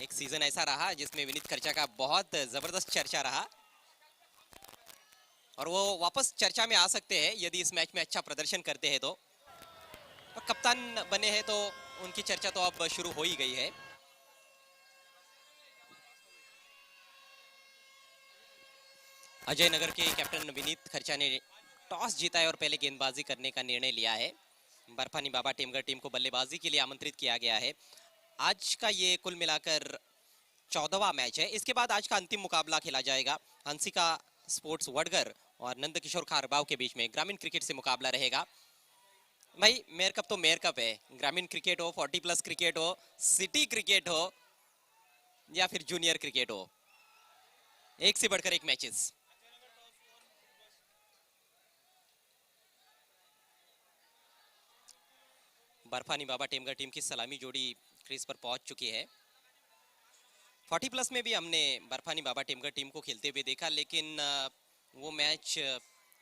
एक सीजन ऐसा रहा जिसमें विनीत खर्चा का बहुत जबरदस्त चर्चा रहा और वो वापस चर्चा में आ सकते हैं यदि इस मैच में अच्छा प्रदर्शन करते हैं तो। और कप्तान बने हैं तो उनकी चर्चा तो अब शुरू हो ही गई है। अजय नगर के कैप्टन विनीत खर्चा ने टॉस जीता है और पहले गेंदबाजी करने का निर्णय लिया है। बर्फानी बाबा टेमगढ़ टीम को बल्लेबाजी के लिए आमंत्रित किया गया है। आज का ये कुल मिलाकर 14वां मैच है। इसके बाद आज का अंतिम मुकाबला खेला जाएगा। हंसिका स्पोर्ट्स वडगर और नंदकिशोर खारबाव के बीच में ग्रामीण क्रिकेट से मुकाबला रहेगा। भाई मेयर कप तो मेयर कप है, ग्रामीण क्रिकेट हो, 40+ क्रिकेट हो, सिटी क्रिकेट हो या फिर जूनियर क्रिकेट हो, एक से बढ़कर एक मैचेस। बर्फानी बाबा टेमगढ़ टीम की सलामी जोड़ी क्रीज पर पहुंच चुकी है। 40+ में भी हमने बर्फानी बाबा टेमगढ़ टीम को खेलते हुए देखा, लेकिन वो मैच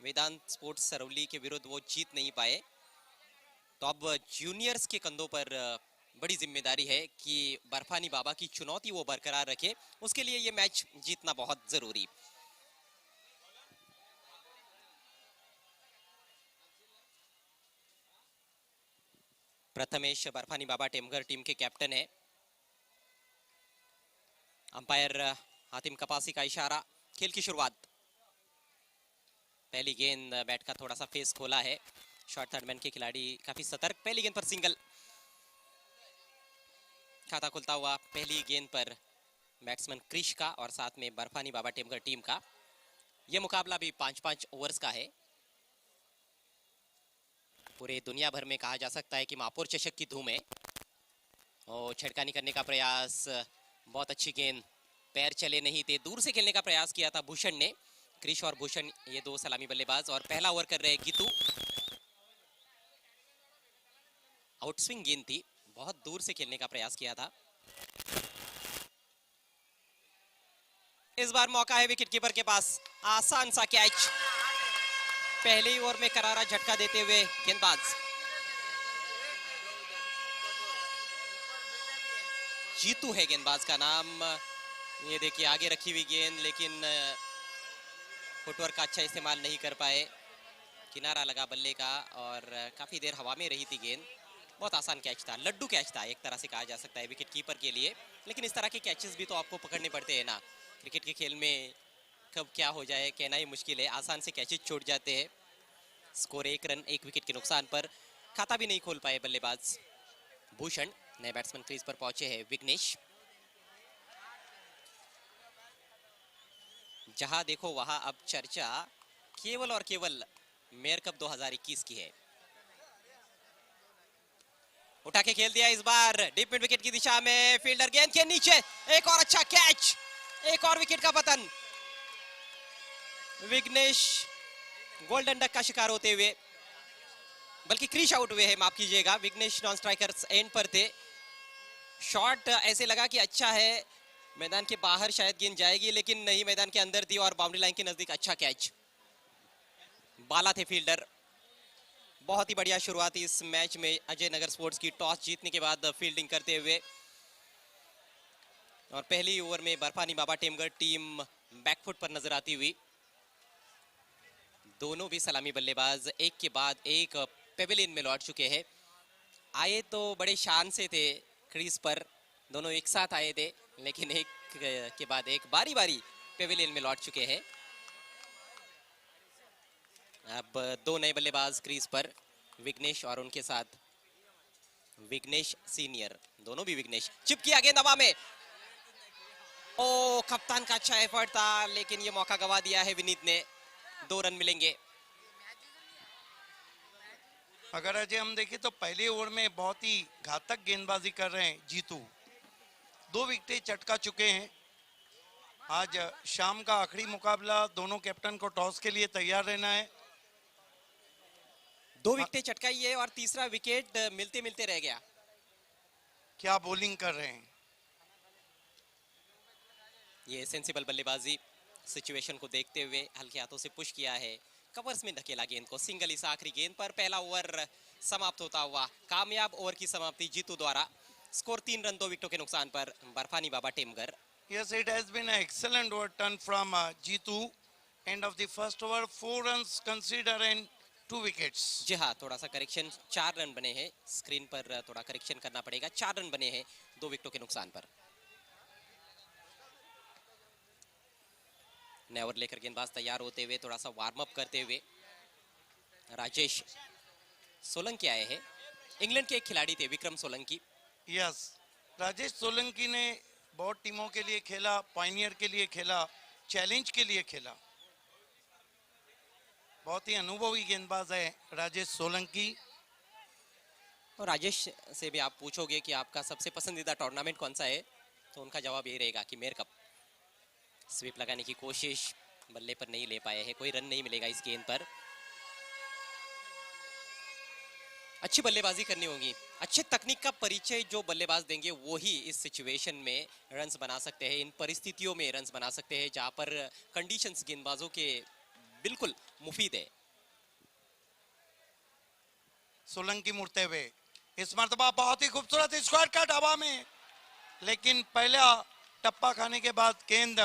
वेदांत स्पोर्ट्स सरौली के विरुद्ध वो जीत नहीं पाए। तो अब जूनियर्स के कंधों पर बड़ी जिम्मेदारी है कि बर्फानी बाबा की चुनौती वो बरकरार रखे। उसके लिए ये मैच जीतना बहुत जरूरी। प्रथमेश बर्फानी बाबा टेमगढ़ टीम के कैप्टन है। अंपायर हातिम कपासी का इशारा, खेल की शुरुआत। पहली गेंद बैट का थोड़ा सा फेस खोला है। शॉर्ट थर्ड मैन के खिलाड़ी काफी सतर्क। पहली गेंद पर सिंगल, खाता खुलता हुआ पहली गेंद पर बैट्समैन क्रिश का और साथ में बर्फानी बाबा टेमगढ़ टीम का। यह मुकाबला भी 5-5 ओवर्स का है। पूरे दुनिया भर में कहा जा सकता है कि महापौर चषक की धूम है। और छेड़खानी करने का प्रयास, बहुत अच्छी गेंद, पैर चले नहीं थे, दूर से खेलने का प्रयास किया था भूषण ने। क्रिश और भूषण ये दो सलामी बल्लेबाज और पहला ओवर कर रहे गीतू। आउटस्विंग गेंद थी, बहुत दूर से खेलने का प्रयास किया था। इस बार मौका है विकेट कीपर के पास, आसान सा कैच। पहले ही ओवर में करारा झटका देते हुए गेंदबाज जीतू है गेंदबाज का नाम। ये देखिए आगे रखी हुई गेंद, लेकिन फुटवर्क का अच्छा इस्तेमाल नहीं कर पाए। किनारा लगा बल्ले का और काफी देर हवा में रही थी गेंद। बहुत आसान कैच था, लड्डू कैच था एक तरह से कहा जा सकता है विकेट कीपर के लिए। लेकिन इस तरह के कैचेस भी तो आपको पकड़ने पड़ते हैं ना। क्रिकेट के खेल में कब क्या हो जाए कहना ही मुश्किल है। आसान से कैचेस छूट जाते हैं। स्कोर 1 रन 1 विकेट के नुकसान पर। खाता भी नहीं खोल पाए बल्लेबाज भूषण। नए बैट्समैन क्रीज पर पहुंचे हैं विघ्नेश। जहां देखो वहां अब चर्चा केवल और केवल मेयर कप 2021 की है। उठा के खेल दिया इस बार डीप मिड विकेट की दिशा में, फील्डर गेंद के नीचे, एक और अच्छा कैच, एक और विकेट का पतन। विघ्नेश गोल्डन डक का शिकार होते हुए, बल्कि क्रीज आउट हुए हैं, माफ कीजिएगा। विघ्नेश नॉन स्ट्राइकर्स एंड पर थे। शॉट ऐसे लगा कि अच्छा है, मैदान के बाहर शायद गेंद जाएगी, लेकिन नहीं, मैदान के अंदर थी और बाउंड्री लाइन के नजदीक। अच्छा कैच, बाला थे फील्डर। बहुत ही बढ़िया शुरुआत इस मैच में अजय नगर स्पोर्ट्स की, टॉस जीतने के बाद फील्डिंग करते हुए। और पहली ओवर में बर्फानी बाबा टेमगढ़ टीम बैकफुट पर नजर आती हुई। दोनों भी सलामी बल्लेबाज एक के बाद एक पेविलियन में लौट चुके हैं। आए तो बड़े शान से थे क्रीज पर, दोनों एक साथ आए थे, लेकिन एक के बाद एक बारी बारी पेविलियन में लौट चुके हैं। अब दो नए बल्लेबाज क्रीज पर, विघ्नेश और उनके साथ विघ्नेश सीनियर, दोनों भी विघ्नेश। चिप किया गेंद हवा में, ओ कप्तान का अच्छा एफर्ट था, लेकिन ये मौका गवा दिया है विनीत ने। 2 रन मिलेंगे। अगर अजय हम देखें तो पहले ओवर में बहुत ही घातक गेंदबाजी कर रहे हैं जीतू। 2 विकेटें चटका चुके हैं। आज शाम का आखिरी मुकाबला, दोनों कैप्टन को टॉस के लिए तैयार रहना है। 2 विकेटें चटकाई है और तीसरा विकेट मिलते मिलते रह गया। क्या बॉलिंग कर रहे हैं। ये सेंसिबल बल्लेबाजी, सिचुएशन को देखते हुए हल्के हाथों से पुश किया है, कवर्स में धकेला गेंद को। सिंगल इस आखिरी गेंद पर। पहला ओवर समाप्त होता हुआ, कामयाब ओवर की समाप्ति जीतू द्वारा। स्कोर 3 रन 2 विकेटों के नुकसान पर बर्फानी बाबा Temghar. Yes, it has been an excellent over turn from Jitu. End of the first over, 4 runs considered and 2 wickets. जी हाँ, थोड़ा सा करेक्शन, 4 रन बने हैं। स्क्रीन पर थोड़ा करेक्शन करना पड़ेगा। 4 रन बने हैं 2 विकेटों के नुकसान पर। नया ओवर लेकर गेंदबाज तैयार होते हुए, थोड़ा सा वार्म अप करते हुए राजेश सोलंकी आए हैं। इंग्लैंड के एक खिलाड़ी थे विक्रम सोलंकी। Yes, राजेश सोलंकी ने बहुत टीमों के लिए खेला, पायनियर के लिए खेला, चैलेंज के लिए खेला। बहुत ही अनुभवी गेंदबाज है राजेश सोलंकी। और राजेश से भी आप पूछोगे कि आपका सबसे पसंदीदा टूर्नामेंट कौन सा है, तो उनका जवाब ये रहेगा कि मेयर कप। स्वीप लगाने की कोशिश, बल्ले पर नहीं ले पाए हैं, कोई रन नहीं मिलेगा इस गेंद पर। अच्छी बल्लेबाजी करनी होगी। अच्छे तकनीक का परिचय जो बल्लेबाज देंगे वो ही इस सिचुएशन में रन्स बना सकते हैं, इन परिस्थितियों में रन्स बना सकते हैं जहां पर कंडीशंस गेंदबाजों के बिल्कुल मुफीद है। सोलंकी मुड़ते हुए, इस मर्तबा बहुत ही खूबसूरत स्क्वायर कट हवा में, लेकिन पहला टप्पा खाने के बाद गेंद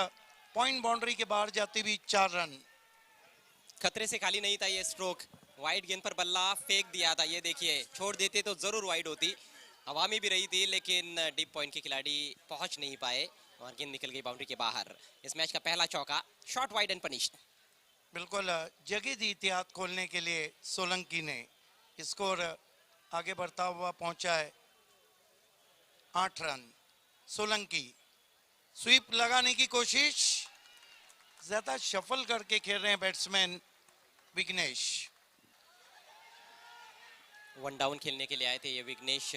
पॉइंट बाउंड्री के बाहर जाती हुई 4 रन। खतरे से खाली नहीं था ये स्ट्रोक। वाइड गेंद पर बल्ला फेंक दिया था, ये देखिए, छोड़ देते तो जरूर वाइड होती। हवा में भी रही थी लेकिन डीप पॉइंट के खिलाड़ी पहुंच नहीं पाए और गेंद निकल गई बाउंड्री के बाहर। इस मैच का पहला चौका, शॉट वाइड एंड पनिश्ड। बिल्कुल जगह दी इतिहाद खोलने के लिए सोलंकी ने। स्कोर आगे बढ़ता हुआ पहुंचा है 8 रन। सोलंकी स्वीप लगाने की कोशिश, ज्यादा शफल करके खेल रहे हैं बैट्समैन विघ्नेश। वन डाउन खेलने के लिए आए थे ये विघ्नेश,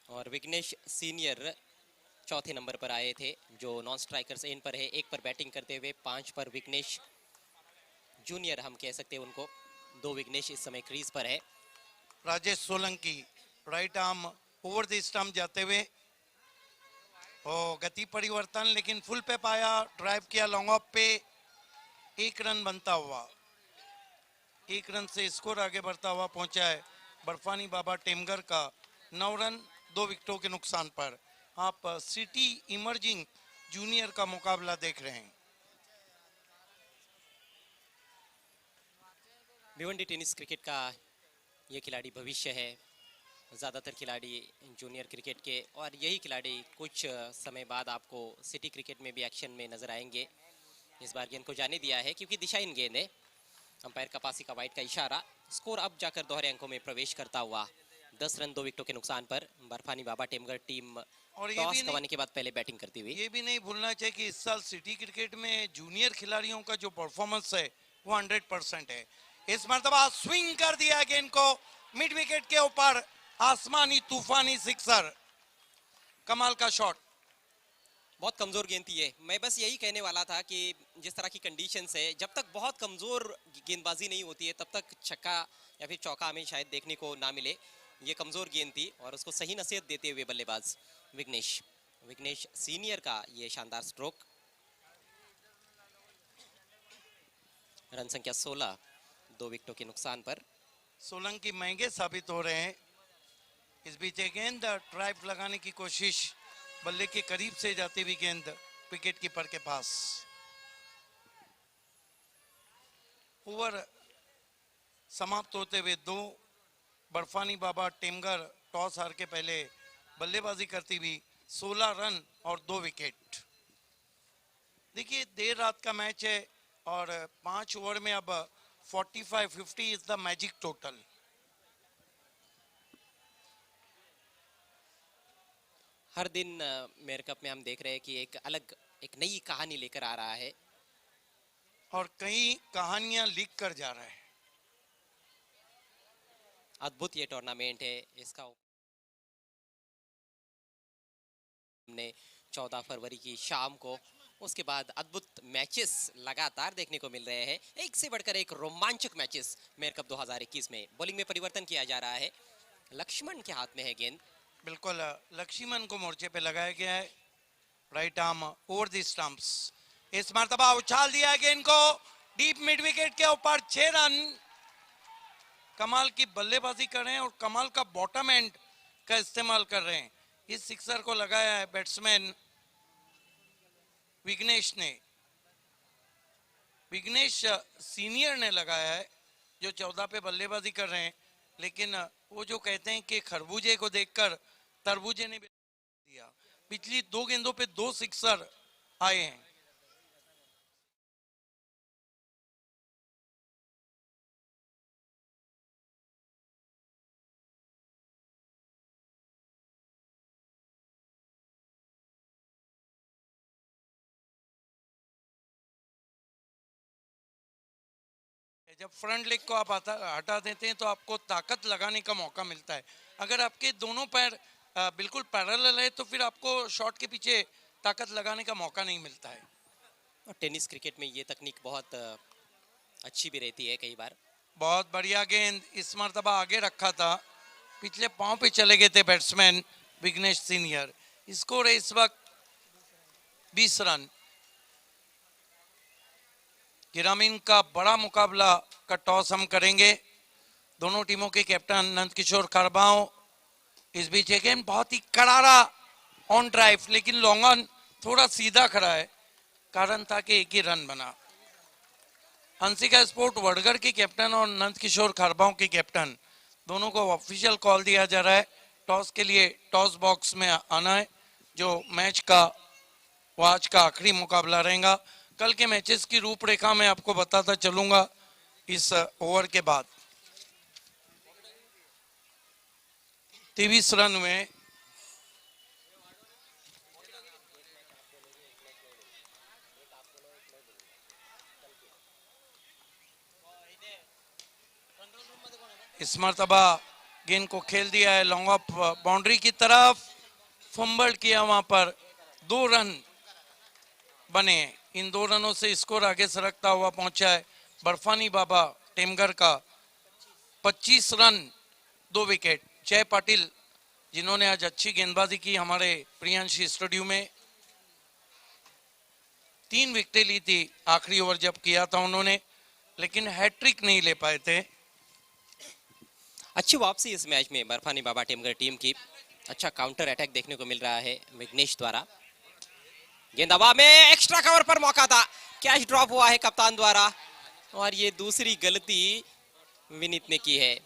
और विघ्नेश सीनियर चौथे नंबर पर आए थे जो नॉन स्ट्राइकर्स एंड पर है। 1 पर बैटिंग करते हुए, 5 पर विघ्नेश जूनियर हम कह सकते हैं उनको। 2 विघ्नेश इस समय क्रीज पर है। Rajesh Solanki right arm over the stump जाते हुए, गति परिवर्तन, लेकिन फुल पे पाया, ड्राइव किया लॉन्ग ऑफ पे। 1 रन बनता हुआ, 1 रन से स्कोर आगे बढ़ता हुआ पहुंचा है बर्फानी बाबा टेमगर का 9 रन 2 विकेटों के नुकसान पर। आप सिटी इमर्जिंग जूनियर का मुकाबला देख रहे हैं। भिवंडी टेनिस क्रिकेट का ये खिलाड़ी भविष्य है। ज़्यादातर खिलाड़ी जूनियर क्रिकेट के, और यही खिलाड़ी कुछ समय बाद आपको सिटी क्रिकेट में भी एक्शन में नजर आएंगे। इस बार गेंद को जाने दिया है क्योंकि दिशाहीन गेंद है। अंपायर कपासी का वाइड का इशारा। स्कोर अब जाकर दोहरे अंकों में प्रवेश करता हुआ 10 रन 2 विकेटों के नुकसान पर बर्फानी बाबा टेमगर टीम और ये टॉस भी गंवाने के बाद पहले बैटिंग करती हुई। ये भी नहीं भूलना चाहिए कि इस साल सिटी क्रिकेट में जूनियर खिलाड़ियों का जो परफॉर्मेंस है वो 100% है। इस मर्तबा स्विंग कर दिया गेंद को मिड विकेट के ऊपर, आसमानी तूफानी सिक्सर, कमाल का शॉट। बहुत कमजोर गेंद थी ये। मैं बस यही कहने वाला था कि जिस तरह की कंडीशंस है, जब तक बहुत कमजोर गेंदबाजी नहीं होती है तब तक छक्का या फिर चौका हमें शायद देखने को ना मिले। ये कमजोर गेंद थी और उसको सही नसीहत देते हुए बल्लेबाज विघ्नेश सीनियर का ये शानदार स्ट्रोक। रन संख्या 16 2 विकेटों के नुकसान पर। सोलंकी महंगे साबित हो रहे हैं। इस बीच गेंद ड्राइव लगाने की कोशिश, बल्ले के करीब से जाती हुई गेंद विकेट कीपर के पास। ओवर समाप्त होते हुए 2, बर्फानी बाबा टेमगर टॉस हार के पहले बल्लेबाजी करती हुई 16 रन और 2 विकेट। देखिए देर रात का मैच है और 5 ओवर में अब 45-50 इज द मैजिक टोटल। हर दिन मेयर कप में हम देख रहे हैं कि एक नई कहानी लेकर आ रहा है और कई कहानियां लिख कर जा रहा है। अद्भुत ये टूर्नामेंट है। इसका हमने 14 फरवरी की शाम को, उसके बाद अद्भुत मैचेस लगातार देखने को मिल रहे हैं। एक से बढ़कर एक रोमांचक मैचेस मेयर कप 2021 में। बॉलिंग में परिवर्तन किया जा रहा है। लक्ष्मण के हाथ में है गेंद। बिल्कुल लक्ष्मण को मोर्चे पे लगाया गया है। Right arm over the stumps. इस मर्तबा उछाल दिया है गेंद को डीप मिड विकेट के ऊपर। 6 रन। कमाल की बल्लेबाजी कर रहे हैं और कमाल का बॉटम एंड का इस्तेमाल कर रहे हैं। इस सिक्सर को लगाया है बैट्समैन विघ्नेश ने, विघ्नेश सीनियर ने लगाया है, जो 14 पे बल्लेबाजी कर रहे हैं। लेकिन वो जो कहते हैं कि खरबूजे को देखकर तरबूजे ने भी दिया। पिछली 2 गेंदों पे 2 सिक्सर आए हैं। जब फ्रंट लेग को आप हटा देते हैं तो आपको ताकत लगाने का मौका मिलता है। अगर आपके दोनों पैर बिल्कुल पैरेलल है तो फिर आपको शॉट के पीछे ताकत लगाने का मौका नहीं मिलता है। और टेनिस क्रिकेट में ये तकनीक बहुत अच्छी भी रहती है कई बार। बहुत बढ़िया गेंद इस मर्तबा आगे रखा था, पिछले पांव पे चले गए थे बैट्समैन विघ्नेश सीनियर। स्कोर है इस वक्त 20 रन। ग्रामीण का बड़ा मुकाबला का टॉस हम करेंगे। दोनों टीमों के कैप्टन नंद किशोर खरबाओ। इस बीच एक गेंद बहुत ही करारा ऑन ड्राइव, लेकिन लॉन्ग ऑन थोड़ा सीधा खड़ा है, कारण था कि एक ही रन बना। हंसिका स्पोर्ट वडगढ़ के कैप्टन और नंद किशोर खरबाओ के कैप्टन दोनों को ऑफिशियल कॉल दिया जा रहा है। टॉस के लिए टॉस बॉक्स में आना है। जो मैच का वो आज का आखिरी मुकाबला रहेगा। कल के मैचेस की रूपरेखा मैं आपको बताता चलूंगा इस ओवर के बाद। 23 रन में इस मर्तबा गेंद को खेल दिया है लॉन्ग ऑफ बाउंड्री की तरफ, फंबल किया, वहां पर 2 रन बने। इन 2 रनों से स्कोर आगे सरकता हुआ पहुंचा है बर्फानी बाबा टेमगर का 25 रन 2 विकेट। जय पाटिल जिन्होंने आज अच्छी गेंदबाजी की हमारे प्रियांशी स्टेडियम में, 3 विकेटें ली थी आखिरी ओवर जब किया था उन्होंने, लेकिन हैट्रिक नहीं ले पाए थे। अच्छी वापसी इस मैच में बर्फानी बाबा टेमगर टीम की। अच्छा काउंटर अटैक देखने को मिल रहा है विघ्नेश द्वारा। गेंद हवा में, एक्स्ट्रा कवर पर मौका था, कैच ड्रॉप हुआ है कप्तान द्वारा, और ये दूसरी गलती विनीत ने की है।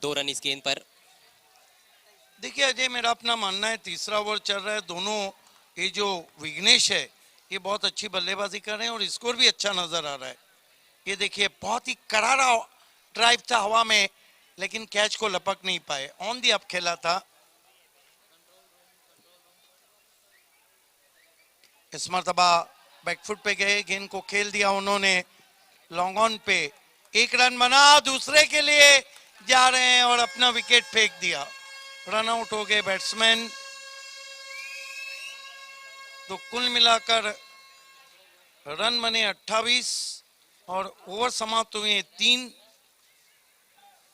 2 रन इस गेंद पर। देखिए अजय, मेरा अपना मानना है तीसरा ओवर चल रहा है, दोनों ये जो विघ्नेश है ये बहुत अच्छी बल्लेबाजी कर रहे हैं और स्कोर भी अच्छा नजर आ रहा है। ये देखिए बहुत ही करारा ड्राइव था हवा में, लेकिन कैच को लपक नहीं पाए, ऑन दी अप खेला था। इस मर्तबा बैकफुट पे गए, गेंद को खेल दिया उन्होंने लॉन्ग ऑन पे, 1 रन बना, दूसरे के लिए जा रहे हैं और अपना विकेट फेंक दिया। रन आउट हो गए बैट्समैन। तो कुल मिलाकर रन बने 28 और ओवर समाप्त हुए 3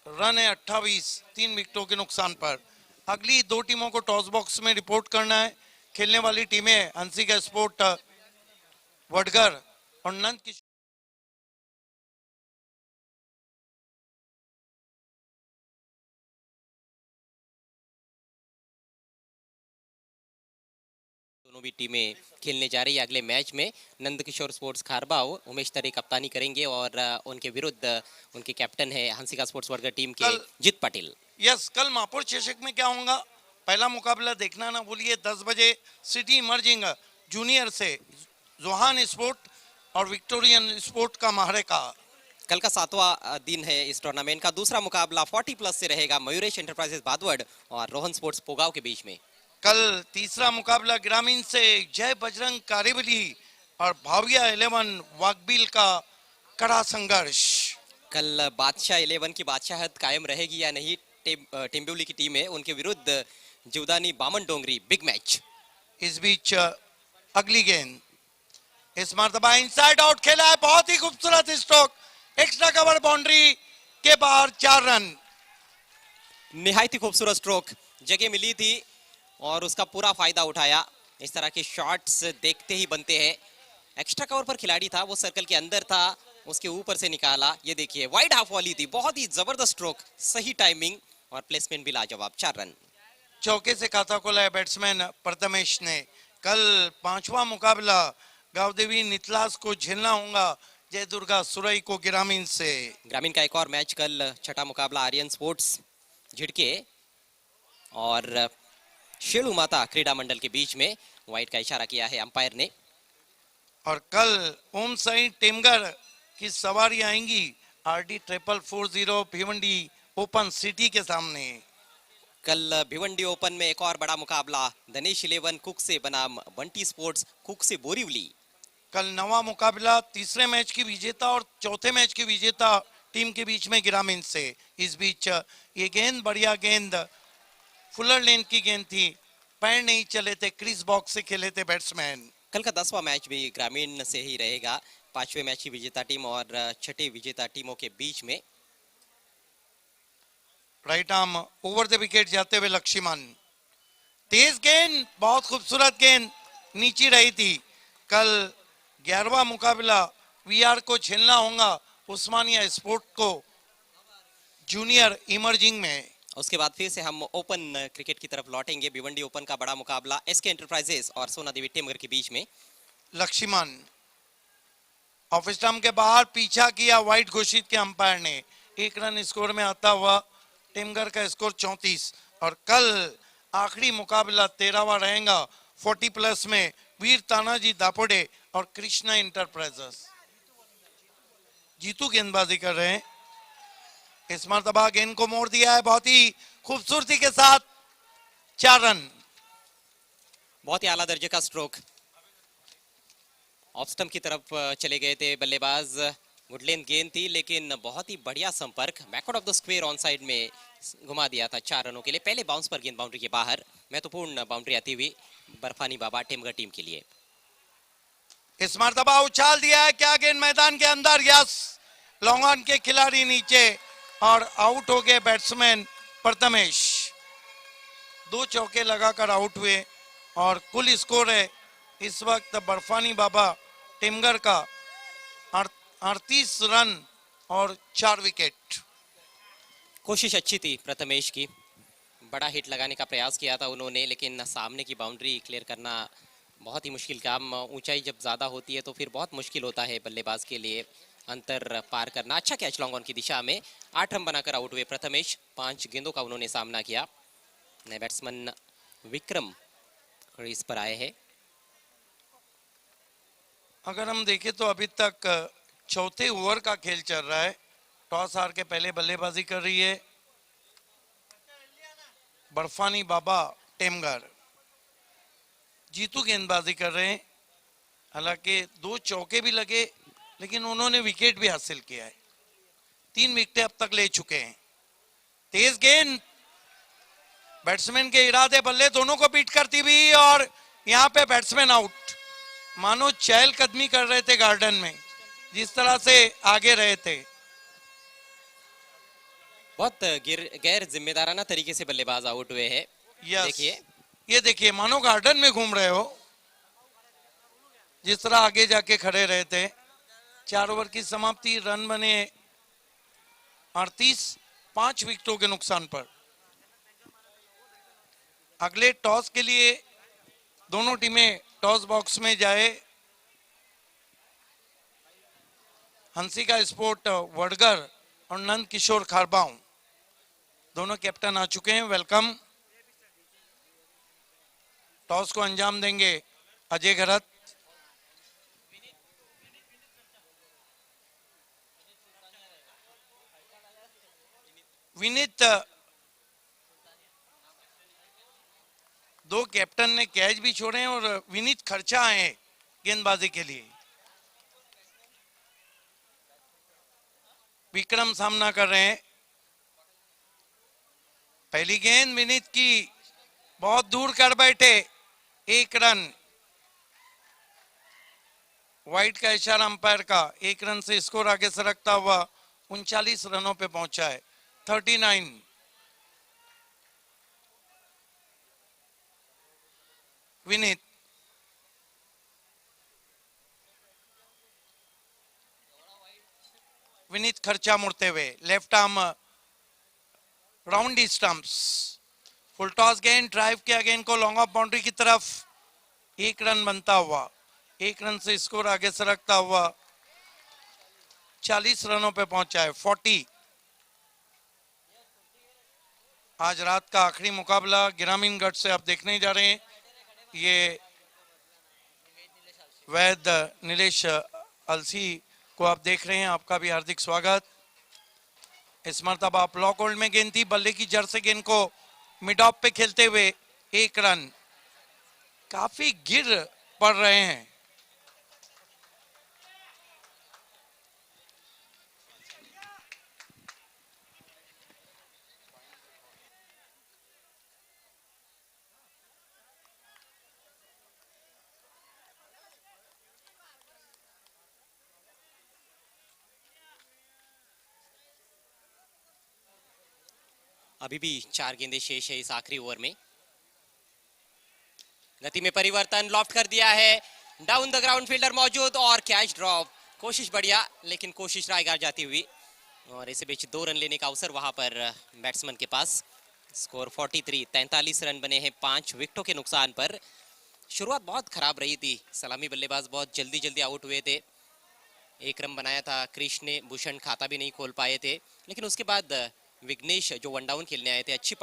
रन है 28, 3 विकेटों के नुकसान पर। अगली 2 टीमों को टॉस बॉक्स में रिपोर्ट करना है। खेलने वाली टीमें हंसिका स्पोर्ट वडगढ़ और नंद किशोर। दोनों भी टीमें खेलने जा रही है अगले मैच में। नंद किशोर स्पोर्ट्स खारबाओ उमेश तरे कप्तानी करेंगे और उनके विरुद्ध उनके कैप्टन है हंसिका स्पोर्ट्स वडगढ़ टीम के जीत पाटिल। यस, कल महापौर चषक में क्या होगा पहला मुकाबला देखना ना भूलिए। 10 बजे सिटी इमर्जिंग जूनियर से जोहान स्पोर्ट और विक्टोरियन स्पोर्ट का महारेका। कल का 7वां दिन है इस टूर्नामेंट का। दूसरा मुकाबला 40+ से रहेगा मयूरेश एंटरप्राइजेस बादवड़ और रोहन स्पोर्ट्स पोगाव के बीच में। कल तीसरा मुकाबला ग्रामीण से जय बजरंग कारेबली और भाविया 11 वाकबिल का कड़ा संघर्ष। कल बादशाह 11 की बादशाहत कायम रहेगी या नहीं, टिम्बिवली की टीम है उनके विरुद्ध जीवदानी बामन डोंगरी, बिग मैच। इस बीच अगली गेंद इस मर्तबा इनसाइड आउट खेला है, बहुत ही खूबसूरत स्ट्रोक, एक्स्ट्रा कवर बाउंड्री के बाहर 4 रन। निहायत ही खूबसूरत स्ट्रोक, जगह मिली थी और उसका पूरा फायदा उठाया। इस तरह के शॉट्स देखते ही बनते हैं। एक्स्ट्रा कवर पर खिलाड़ी था, वो सर्कल के अंदर था उसके ऊपर से निकाला। ये देखिए वाइड हाफ वॉली थी, बहुत ही जबरदस्त स्ट्रोक, सही टाइमिंग और प्लेसमेंट भी लाजवाब। 4 रन। चौके से खाता खोला है बैट्समैन प्रथमेश ने। कल पांचवा मुकाबला गावदेवी नितलास को झेलना होगा जय दुर्गा सुरई को ग्रामीण से। ग्रामीण का एक और मैच कल, छठा मुकाबला आर्यन स्पोर्ट्स झिड़के और शेलू माता क्रीडा मंडल के बीच में। वाइड का इशारा किया है अंपायर ने। और कल ओम साई टेमगर की सवारी आएंगी RD 4440 भिवंडी ओपन सिटी के सामने। कल भिवंडी ओपन में एक और बड़ा मुकाबला, धनेश 11 कुक से बनाम बंटी स्पोर्ट्स कुक से बोरीवली। कल नवा मुकाबला तीसरे मैच की विजेता और चौथे मैच की विजेता टीम के बीच में ग्रामीण से। इस बीच ये गेंद बढ़िया गेंद फुलर लेन की गेंद थी, पैर नहीं चले थे, क्रीज बॉक्स से खेले थे बैट्समैन। कल का 10वां मैच भी ग्रामीण से ही रहेगा, 5वें मैच की विजेता टीम और छठे विजेता टीमों के बीच में। Right arm over the wicket जाते हुए लक्ष्मण, तेज गेंद, बहुत खूबसूरत गेंद नीचे रही थी। कल 11वां मुकाबला VR को झेलना होगा उस्मानिया स्पोर्ट को जूनियर इमर्जिंग में। उसके बाद फिर से हम ओपन क्रिकेट की तरफ लौटेंगे। भिवंडी ओपन का बड़ा मुकाबला SK एंटरप्राइजेस और सोना देवी टेमगर के बीच में। लक्ष्मण ऑफ स्टंप के बाहर पीछा किया, वाइड घोषित किया अंपायर ने। 1 रन स्कोर में आता हुआ टेमगर का स्कोर 34। और कल आखिरी मुकाबला 13वां रहेगा 40+ में वीर तानाजी दापोडे और कृष्णा इंटरप्राइजेस। जीतू गेंदबाजी कर रहे हैं, इस मरतबा गेंद को मोड़ दिया है बहुत ही खूबसूरती के साथ। 4 रन। बहुत ही आला दर्जे का स्ट्रोक। ऑफ स्टंप की तरफ चले गए थे बल्लेबाज, गुडलेंथ गेंद थी लेकिन बहुत ही बढ़िया संपर्क, backward of the square on side में घुमा दिया था 4 रनों के लिए। पहले बाउंस पर गेंद बाउंड्री के बाहर, महत्वपूर्ण बाउंड्री आती हुई बर्फानी बाबा टेमगर टीम के लिए। इस मरतबा उछाल दिया है, क्या गेंद मैदान के अंदर, यस, लॉन्ग ऑन के खिलाड़ी नीचे और आउट हो गए बैट्समैन प्रथमेश। 2 चौके लगाकर आउट हुए और कुल स्कोर है इस वक्त बर्फानी बाबा टेमगर का 38 रन और 4 विकेट। कोशिश अच्छी थी प्रथमेश की, बड़ा हिट लगाने का प्रयास किया था उन्होंने, लेकिन सामने की बाउंड्री क्लियर करना बहुत ही मुश्किल काम। ऊंचाई जब ज़्यादा होती है तो फिर बहुत मुश्किल होता है बल्लेबाज के लिए अंतर पार करना। अच्छा कैच लॉन्ग ऑन की दिशा में, 8 रन बनाकर आउट हुए प्रथमेश। 5 गेंदों का उन्होंने सामना किया। नए बैट्समैन विक्रम क्रीज पर आए हैं। अगर हम देखें तो अभी तक चौथे ओवर का खेल चल रहा है। टॉस हार के पहले बल्लेबाजी कर रही है बर्फानी बाबा टेमगर। जीतू गेंदबाजी कर रहे हैं, हालांकि 2 चौके भी लगे लेकिन उन्होंने विकेट भी हासिल किया है। 3 विकेटें अब तक ले चुके हैं। तेज गेंद, बैट्समैन के इरादे बल्ले दोनों को बीट करती हुई और यहाँ पे बैट्समैन आउट। मानो चहलकदमी कर रहे थे गार्डन में, जिस तरह से आगे रहे थे। बहुत गैर जिम्मेदाराना तरीके से बल्लेबाज आउट हुए हैं। देखिए, ये देखिए, मानो गार्डन में घूम रहे हो, जिस तरह आगे जाके खड़े रहे थे। 4 ओवर की समाप्ति, रन बने 38, 5 विकेटों के नुकसान पर। अगले टॉस के लिए दोनों टीमें टॉस बॉक्स में जाए। हंसिका स्पोर्ट वडगर और नंद किशोर खारबाऊ दोनों कैप्टन आ चुके हैं, वेलकम। टॉस को अंजाम देंगे अजय घरत। विनीत, 2 कैप्टन ने कैच भी छोड़े हैं और विनीत खर्चा आए गेंदबाजी के लिए। विक्रम सामना कर रहे हैं। पहली गेंद विनीत की, बहुत दूर कर बैठे, 1 रन। वाइड का इशारा अंपायर का। 1 रन से स्कोर आगे सरकता हुआ 39 रनों पे पहुंचा है। 39। विनीत, विनीत खर्चा मुड़ते हुए लेफ्ट आर्म राउंड दी स्टंप्स, फुल टॉस गेंद ड्राइव किया गेंद को लॉन्ग ऑफ बाउंड्री की तरफ, एक रन बनता हुआ, एक रन से स्कोर आगे सरकता हुआ 40 रनों पे पहुंचा है 40। आज रात का आखिरी मुकाबला ग्रामीणगढ़ से आप देखने जा रहे हैं। ये वैद नीलेश अलसी को आप देख रहे हैं, आपका भी हार्दिक स्वागत। इस मरतबा आप लॉक होल्ड में गेंद थी, बल्ले की जड़ से गेंद को मिड ऑफ पे खेलते हुए एक रन, काफी गिर पड़ रहे हैं। अभी भी 4 गेंदें शेष है इस आखिरी ओवर में। गति में परिवर्तन, लॉफ्ट कर दिया है, डाउन द ग्राउंड फील्डर मौजूद और कैच ड्रॉप। कोशिश बढ़िया, लेकिन कोशिश रायगार जाती हुई और इसे बीच 2 रन लेने का अवसर वहां पर बैट्समैन के पास। स्कोर 43, 43 रन बने हैं 5 विकेटों के नुकसान पर। शुरुआत बहुत खराब रही थी, सलामी बल्लेबाज बहुत जल्दी जल्दी आउट हुए थे। एक रन बनाया था कृष्ण ने, भूषण खाता भी नहीं खोल पाए थे, लेकिन उसके बाद विघ्नेश जो वन डाउन खेलने आए थे, अच्छी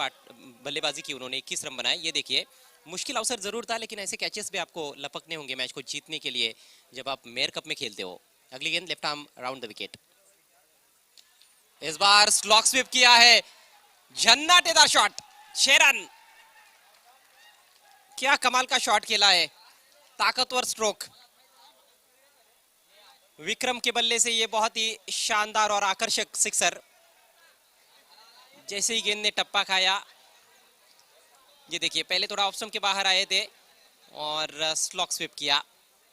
बल्लेबाजी की उन्होंने, 21 रन बनाए। ये देखिए मुश्किल अवसर जरूर था, लेकिन ऐसे कैचेस भी आपको लपकने होंगे मैच को जीतने के लिए जब आप मेयर कप में खेलते हो। अगली गेंद left arm round the wicket, इस बार स्लॉक स्वीप किया है, झन्नाटेदार शॉट, 6 रन। क्या कमाल का शॉट खेला है, ताकतवर स्ट्रोक। विक्रम के बल्ले से ये बहुत ही शानदार और आकर्षक सिक्सर। जैसे ही गेंद ने टप्पा खाया, ये देखिए पहले थोड़ा ऑफ स्टंप के बाहर आए थे और स्लॉक स्वीप किया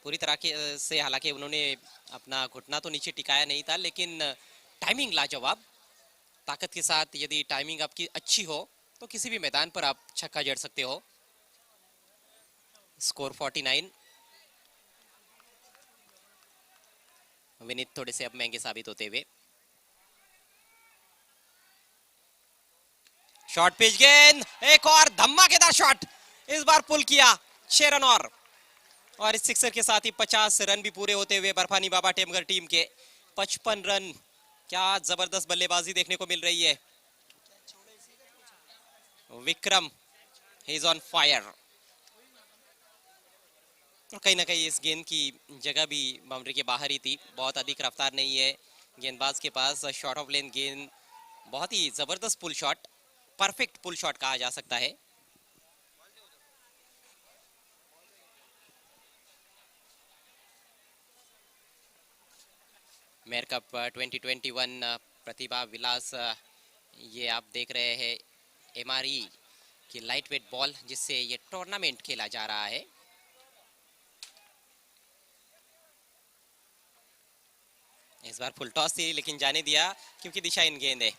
पूरी तरह के से। हालांकि उन्होंने अपना घुटना तो नीचे टिकाया नहीं था, लेकिन टाइमिंग लाजवाब। ताकत के साथ यदि टाइमिंग आपकी अच्छी हो तो किसी भी मैदान पर आप छक्का जड़ सकते हो। स्कोर 49। विनीत थोड़े से अब महंगे साबित होते हुए। शॉर्ट पिच गेंद, एक और धमाकेदार शॉट, इस बार पुल किया, 6 रन और इस सिक्सर के साथ ही 50 रन भी पूरे होते हुए बर्फानी बाबा टेमघर टीम के 55 रन। क्या जबरदस्त बल्लेबाजी देखने को मिल रही है। Vikram he is on fire. कहीं ना कहीं इस गेंद की जगह भी बाउंड्री के बाहर ही थी, बहुत अधिक रफ्तार नहीं है गेंदबाज के पास। शॉर्ट ऑफ लेन गेंद, बहुत ही जबरदस्त pull shot, perfect pull shot कहा जा सकता है। मेयर कप 2021 प्रतिभा विलास, ये आप देख रहे हैं एमआरई की लाइट वेट बॉल जिससे ये टूर्नामेंट खेला जा रहा है। इस बार फुल टॉस थी, लेकिन जाने दिया क्योंकि दिशाहीन गेंद है।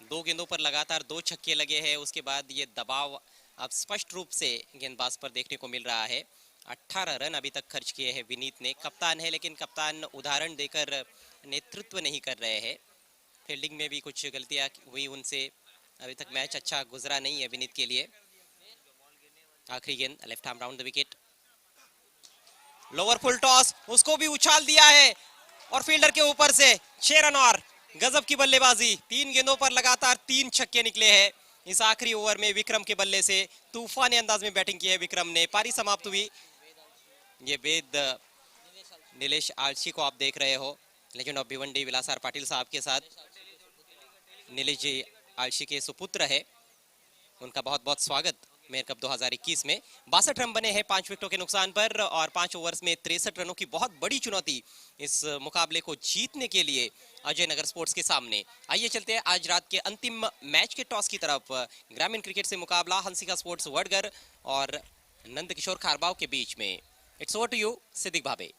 2 गेंदों पर लगातार 2 छक्के लगे हैं, उसके बाद ये दबाव अब स्पष्ट रूप से गेंदबाज पर देखने को मिल रहा है। 18 रन अभी तक खर्च किए हैं विनीत ने। कप्तान है, लेकिन कप्तान उदाहरण देकर नेतृत्व नहीं कर रहे हैं। फील्डिंग में भी कुछ गलतियां हुई उनसे, अभी तक मैच अच्छा गुजरा नहीं है विनीत के लिए। आखिरी गेंद left arm round the wicket, lower full toss, उसको भी उछाल दिया है और फील्डर के ऊपर से 6 रन और गजब की बल्लेबाजी। 3 गेंदों पर लगातार 3 छक्के निकले हैं इस आखिरी ओवर में। विक्रम के बल्ले से तूफानी अंदाज में बैटिंग की है विक्रम ने। पारी समाप्त हुई। ये वेद नीलेश आलसी को आप देख रहे हो, लेजेंड ऑफ भिवंडी विलासर पाटिल साहब के साथ। नीलेश जी आलसी के सुपुत्र है, उनका बहुत बहुत स्वागत मेयर कप 2021 में। 62 रन बने हैं 5 विकेटों के नुकसान पर और 5 ओवर्स में 63 रनों की बहुत बड़ी चुनौती इस मुकाबले को जीतने के लिए अजय नगर स्पोर्ट्स के सामने। आइए चलते हैं आज रात के अंतिम मैच के टॉस की तरफ। ग्रामीण क्रिकेट से मुकाबला हंसिका स्पोर्ट्स वडगर और नंद किशोर खारबाव के बीच में। It's over to you Siddique Bhabe.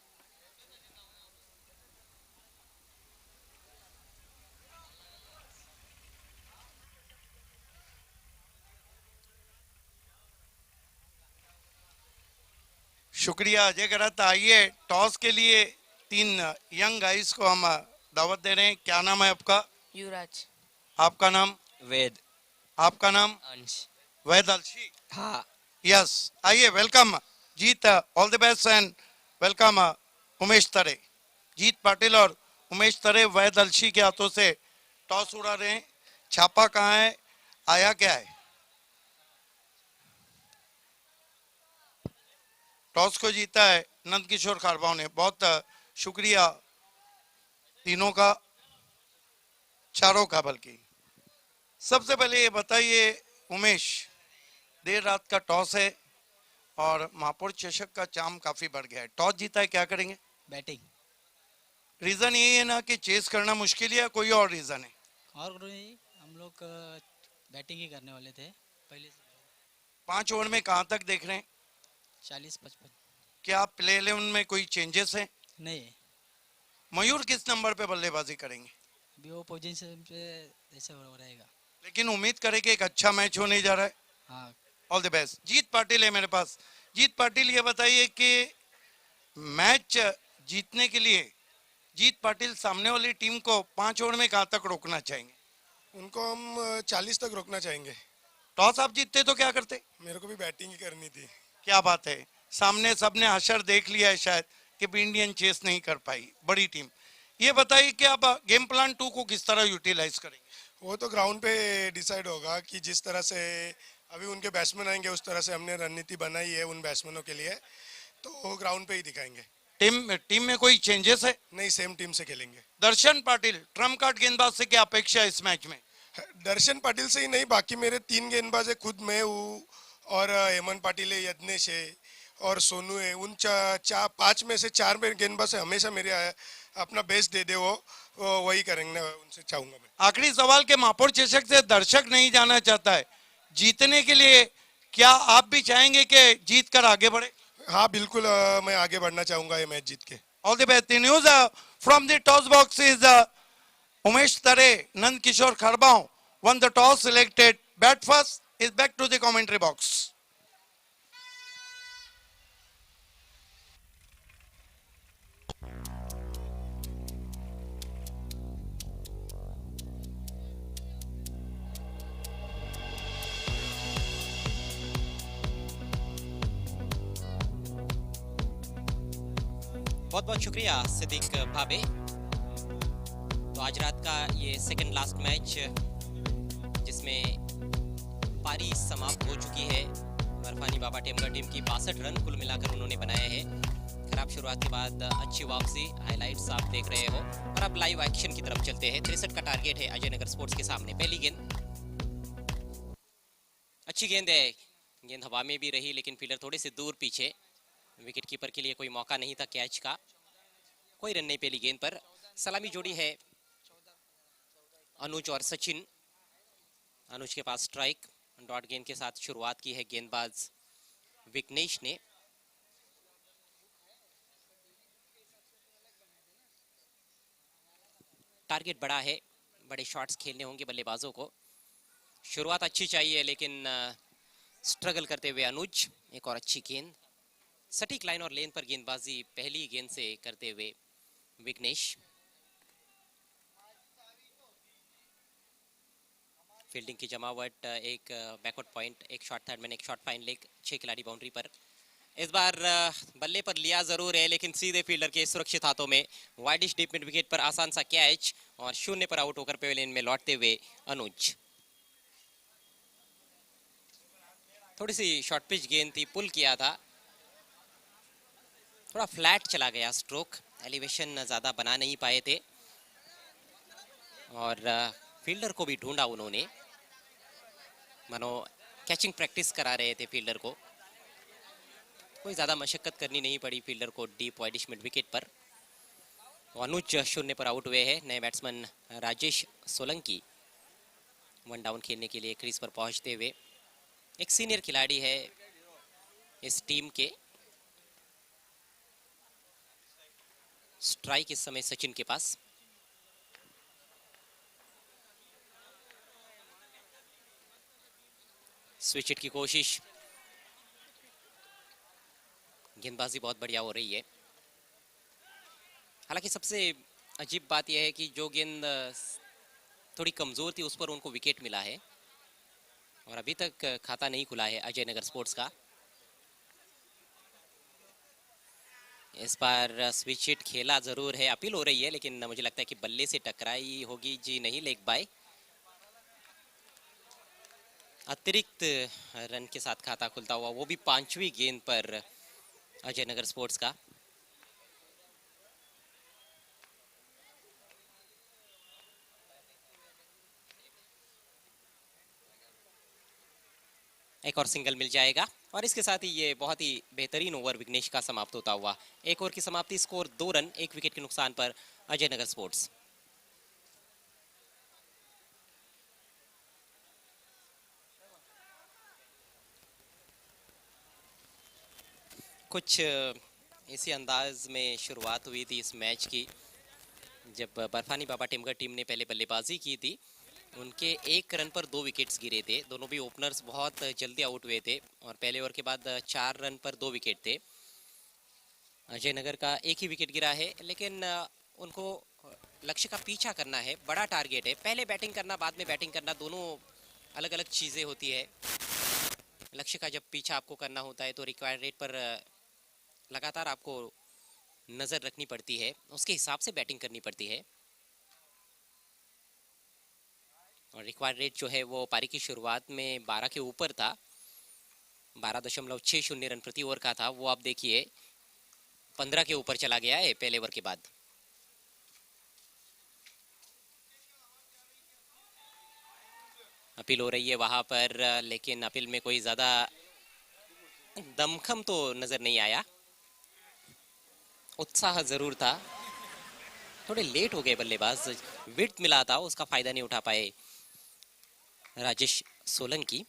शुक्रिया अजय गरत। आइए टॉस के लिए 3 यंग गाइस को हम दावत दे रहे हैं। क्या नाम है आपका? युवराज। आपका नाम? वेद। आपका नाम? अंश। वैद अलशी। हाँ। यस, आइए, welcome Jeet, all the best and welcome Umesh तरे। जीत पाटिल और उमेश तरे वैद अलशी के हाथों से टॉस उड़ा रहे हैं। छापा कहाँ है, आया क्या है? टॉस को जीता है नंदकिशोर खारबाव ने। बहुत शुक्रिया तीनों का, चारों का बल्कि। सबसे पहले ये बताइए उमेश, देर रात का टॉस है और महापौर चषक का चाम काफी बढ़ गया है। टॉस जीता है, क्या करेंगे? बैटिंग। रीजन यही है ना कि चेस करना मुश्किल है या कोई और रीजन है? और नहीं, हम लोग बैटिंग ही करने वाले थे पहले से। 5 ओवर में कहाँ तक देख रहे हैं? 40-55। क्या प्ले 11 में कोई चेंजेस है? नहीं, मयूर किस नंबर पे बल्लेबाजी करेंगे? अभी वो पोजीशन पे ऐसे हो रहेगा। लेकिन उम्मीद करें कि एक अच्छा मैच होने जा रहा है। हाँ। All the best. Jeet Patil है मेरे पास। जीत पाटिल, ये बताइए कि मैच जीतने के लिए जीत पाटिल सामने वाली टीम को 5 ओवर में कहाँ तक रोकना चाहेंगे? उनको हम 40 तक रोकना चाहेंगे। टॉस आप जीतते तो क्या करते? मेरे को भी बैटिंग ही करनी थी। क्या बात है, सामने सबने हशर देख लिया है शायद कि इंडियन चेस नहीं कर पाई बड़ी टीम। ये बताइए कि आप गेम प्लान 2 को किस तरह यूटिलाइज करेंगे? वो तो ग्राउंड पे डिसाइड होगा कि जिस तरह से अभी उनके बैट्समैन आएंगे उस तरह से हमने रणनीति बनाई है उन बैट्समैनों के लिए, तो ग्राउंड पे ही दिखाएंगे। टीम में कोई चेंजेस है? नहीं, सेम टीम से खेलेंगे। दर्शन पाटिल ट्रम्प कार्ड गेंदबाज से क्या अपेक्षा है इस मैच में? दर्शन पाटिल से ही नहीं, बाकी मेरे 3 गेंदबाज है, खुद मैं हूँ और हेमंत पाटिल है, यज्ञेश है और सोनू है। उन 5 में से 4 में गेंदबाज है, हमेशा मेरे अपना बेस्ट दे दे, वो वही करेंगे, उनसे चाहूंगा मैं। आखिरी सवाल के महापौर चषक से दर्शक नहीं जाना चाहता है, जीतने के लिए क्या आप भी चाहेंगे कि जीत कर आगे बढ़े? हाँ बिल्कुल, मैं आगे बढ़ना चाहूंगा ये मैच जीत के। All the best. News from the toss box is Umesh तरे, Nand Kishore खरबाव won the toss, selected bat first, is back to the commentary box. बहुत बहुत शुक्रिया सिद्दीक भाबे। तो आज रात का ये सेकंड लास्ट मैच जिसमें पारी समाप्त हो चुकी है। बर्फानी बाबा टेमगढ़ टीम की 62 रन कुल मिलाकर उन्होंने बनाए हैं। खराब शुरुआत के बाद अच्छी वापसी, हाइलाइट्स आप देख रहे हो। और अब लाइव एक्शन की तरफ चलते हैं। 63 का टारगेट है अजय नगर स्पोर्ट्स के सामने। पहली गेंद, अच्छी गेंद है, गेंद हवा में भी रही लेकिन फील्डर थोड़े से दूर पीछे। विकेट कीपर के लिए कोई मौका नहीं था कैच का। कोई रन नहीं पहली गेंद पर। सलामी जोड़ी है अनुज और सचिन। अनुज के पास स्ट्राइक, डॉट गेंद के साथ शुरुआत की है गेंदबाज विघ्नेश ने। टारगेट बड़ा है, बड़े शॉट्स खेलने होंगे बल्लेबाजों को। शुरुआत अच्छी चाहिए लेकिन स्ट्रगल करते हुए अनुज। एक और अच्छी गेंद, सटीक लाइन और लेन पर गेंदबाजी पहली गेंद से करते हुए विघ्नेश। फील्डिंग की जमावट, एक बैकवर्ड पॉइंट, एक शॉट थर्ड मैन, एक शॉट फाइन लेग, 6 खिलाड़ी बाउंड्री पर। इस बार बल्ले पर लिया जरूर है लेकिन सीधे फील्डर के सुरक्षित हाथों में। वाइडिश डीप मिड विकेट पर आसान सा कैच और 0 पर आउट होकर पेविलियन में लौटते हुए अनुज। थोड़ी सी शॉर्ट पिच गेंद थी, पुल किया था, थोड़ा फ्लैट चला गया स्ट्रोक, एलिवेशन ज्यादा बना नहीं पाए थे और फील्डर को भी ढूंढा उन्होंने, मानो कैचिंग प्रैक्टिस करा रहे थे फील्डर को। कोई ज्यादा मशक्कत करनी नहीं पड़ी फील्डर को डीप वाइडिश मिड विकेट पर। अनुज 0 पर आउट हुए हैं। नए बैट्समैन राजेश सोलंकी 1 डाउन खेलने के लिए क्रीज पर पहुंचते हुए। एक सीनियर खिलाड़ी है इस टीम के। स्ट्राइक इस समय सचिन के पास। स्विच हिट की कोशिश, गेंदबाजी बहुत बढ़िया हो रही है। हालांकि सबसे अजीब बात यह है कि जो गेंद थोड़ी कमजोर थी उस पर उनको विकेट मिला है और अभी तक खाता नहीं खुला है अजय नगर स्पोर्ट्स का। इस बार स्विच हिट खेला जरूर है, अपील हो रही है, लेकिन मुझे लगता है कि बल्ले से टकराई होगी जी, नहीं, लेग बाय। अतिरिक्त रन के साथ खाता खुलता हुआ, वो भी 5वीं गेंद पर अजय नगर स्पोर्ट्स का। एक और सिंगल मिल जाएगा और इसके साथ ही ये बहुत ही बेहतरीन ओवर विघ्नेश का समाप्त होता हुआ। एक ओवर की समाप्ति, स्कोर 2 रन 1 विकेट के नुकसान पर अजय नगर स्पोर्ट्स। कुछ इसी अंदाज में शुरुआत हुई थी इस मैच की जब बर्फानी बाबा टिमगर टीम ने पहले बल्लेबाजी की थी। उनके 1 रन पर 2 विकेट्स गिरे थे, दोनों भी ओपनर्स बहुत जल्दी आउट हुए थे और पहले ओवर के बाद 4 रन पर 2 विकेट थे। अजय नगर का 1 ही विकेट गिरा है, लेकिन उनको लक्ष्य का पीछा करना है, बड़ा टारगेट है। पहले बैटिंग करना, बाद में बैटिंग करना, दोनों अलग अलग चीज़ें होती है। लक्ष्य का जब पीछा आपको करना होता है तो रिक्वायर्ड रेट पर लगातार आपको नज़र रखनी पड़ती है, उसके हिसाब से बैटिंग करनी पड़ती है। और रिक्वायर्ड रेट जो है वो पारी की शुरुआत में 12 के ऊपर था, 12.60 रन प्रति ओवर का था। वो आप देखिए 15 के ऊपर चला गया है पहले ओवर के बाद। अपील हो रही है वहां पर, लेकिन अपील में कोई ज्यादा दमखम तो नजर नहीं आया, उत्साह जरूर था। थोड़े लेट हो गए बल्लेबाज, विड्थ मिला था उसका फायदा नहीं उठा पाए राजेश सोलंकी।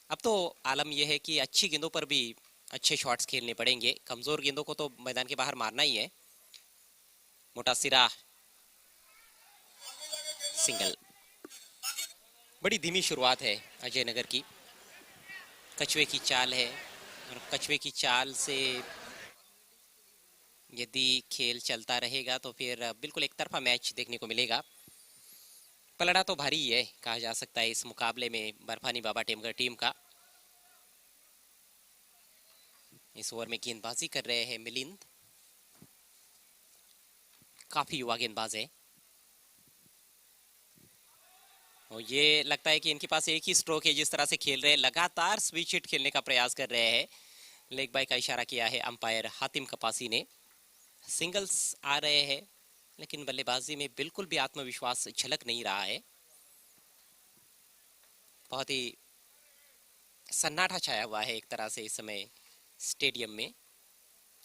अब तो आलम यह है कि अच्छी गेंदों पर भी अच्छे शॉट्स खेलने पड़ेंगे, कमजोर गेंदों को तो मैदान के बाहर मारना ही है। मोटा सिरा, सिंगल। बड़ी धीमी शुरुआत है अजय नगर की, कछुए की चाल है और कछुए की चाल से यदि खेल चलता रहेगा तो फिर बिल्कुल एक तरफा मैच देखने को मिलेगा। पलड़ा तो भारी ही है कहा जा सकता है इस मुकाबले में बर्फानी बाबा टेमगर टीम का। इस ओवर में गेंदबाजी कर रहे हैं मिलिंद, काफी युवा गेंदबाज है और ये लगता है कि इनके पास एक ही स्ट्रोक है जिस तरह से खेल रहे हैं। लगातार स्विच हिट खेलने का प्रयास कर रहे हैं, लेग बाय का इशारा किया है अंपायर हातिम कपासी ने। सिंगल्स आ रहे हैं लेकिन बल्लेबाजी में बिल्कुल भी आत्मविश्वास झलक नहीं रहा है। बहुत ही सन्नाटा छाया हुआ है एक तरह से इस समय स्टेडियम में,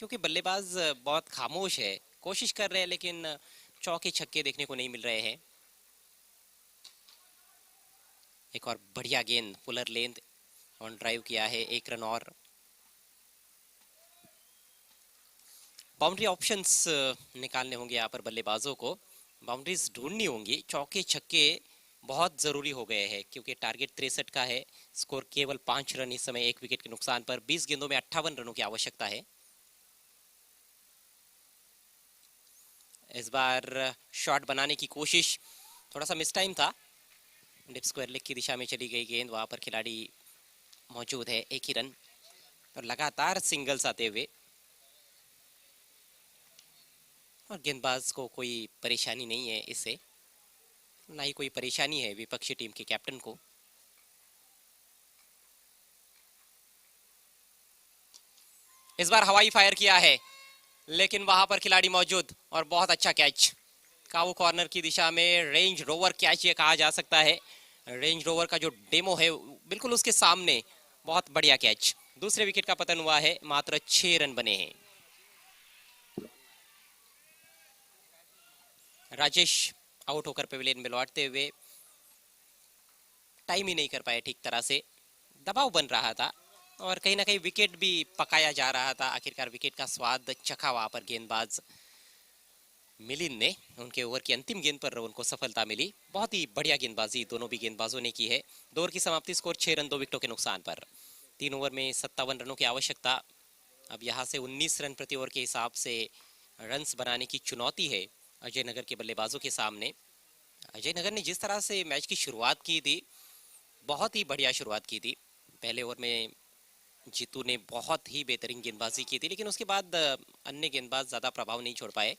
क्योंकि बल्लेबाज बहुत खामोश है, कोशिश कर रहे हैं लेकिन चौके छक्के देखने को नहीं मिल रहे हैं। एक और बढ़िया गेंद, पुलर लेंथ ऑन ड्राइव किया है, 1 रन और। बाउंड्री ऑप्शंस निकालने होंगे यहाँ पर बल्लेबाजों को, बाउंड्रीज ढूंढनी होंगी। चौके छक्के बहुत जरूरी हो गए हैं क्योंकि टारगेट 63 का है, स्कोर केवल 5 रन इस समय 1 विकेट के नुकसान पर। 20 गेंदों में 58 रनों की आवश्यकता है। इस बार शॉट बनाने की कोशिश, थोड़ा सा मिस टाइम था, डिप स्क्वायर लेग की दिशा में चली गई गेंद, वहां पर खिलाड़ी मौजूद है। 1 ही रन और लगातार सिंगल्स आते हुए, और गेंदबाज को कोई परेशानी नहीं है इससे, ना ही कोई परेशानी है विपक्षी टीम के कैप्टन को। इस बार हवाई फायर किया है लेकिन वहां पर खिलाड़ी मौजूद और बहुत अच्छा कैच, काऊ कॉर्नर की दिशा में रेंज रोवर कैच ये कहा जा सकता है। रेंज रोवर का जो डेमो है बिल्कुल उसके सामने, बहुत बढ़िया कैच। दूसरे विकेट का पतन हुआ है, मात्र 6 रन बने हैं। राजेश आउट होकर पेविलियन में लौटते हुए, टाइम ही नहीं कर पाए ठीक तरह से, दबाव बन रहा था और कहीं ना कहीं विकेट भी पकाया जा रहा था। आखिरकार विकेट का स्वाद चखा वहां पर गेंदबाज मिलिंद ने, उनके ओवर की अंतिम गेंद पर उनको सफलता मिली। बहुत ही बढ़िया गेंदबाजी दोनों भी गेंदबाजों ने की है। 2 ओवर की समाप्ति, स्कोर 6 रन 2 विकेटों के नुकसान पर। 3 ओवर में 57 रनों की आवश्यकता। अब यहाँ से 19 रन प्रति ओवर के हिसाब से रन्स बनाने की चुनौती है अजय नगर के बल्लेबाजों के सामने। अजय नगर ने जिस तरह से मैच की शुरुआत की थी, बहुत ही बढ़िया शुरुआत की थी। पहले ओवर में जीतू ने बहुत ही बेहतरीन गेंदबाजी की थी, लेकिन उसके बाद अन्य गेंदबाज ज़्यादा प्रभाव नहीं छोड़ पाए।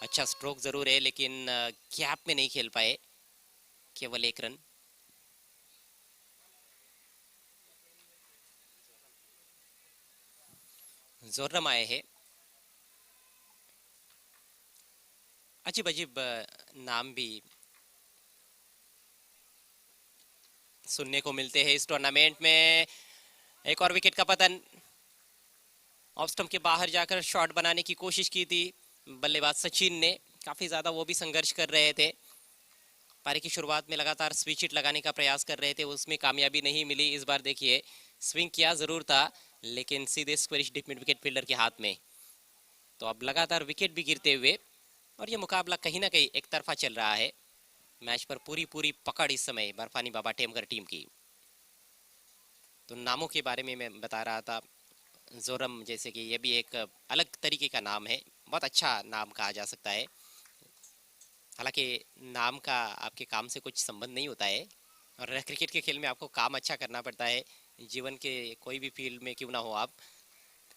अच्छा स्ट्रोक ज़रूर है, लेकिन गैप में नहीं खेल पाए, केवल 1 रन। जोरम आए हैं। अजीब अजीब नाम भी सुनने को मिलते हैं इस टूर्नामेंट में। एक और विकेट का पतन। ऑफ स्टंप के बाहर जाकर शॉट बनाने की कोशिश की थी बल्लेबाज सचिन ने, काफी ज्यादा वो भी संघर्ष कर रहे थे। पारी की शुरुआत में लगातार स्विच हिट लगाने का प्रयास कर रहे थे, उसमें कामयाबी नहीं मिली। इस बार देखिए स्विंग किया जरूर था, लेकिन सीधे squarish deep mid wicket fielder के हाथ में। तो अब लगातार विकेट भी गिरते हुए, और ये मुकाबला कहीं ना कहीं एक तरफा चल रहा है। मैच पर पूरी पूरी पकड़ इस समय बर्फानी बाबा टेमघर टीम की। तो नामों के बारे में मैं बता रहा था, जोरम जैसे कि ये भी एक अलग तरीके का नाम है, बहुत अच्छा नाम कहा जा सकता है। हालांकि नाम का आपके काम से कुछ संबंध नहीं होता है, और क्रिकेट के खेल में आपको काम अच्छा करना पड़ता है। जीवन के कोई भी फील्ड में क्यों ना हो आप,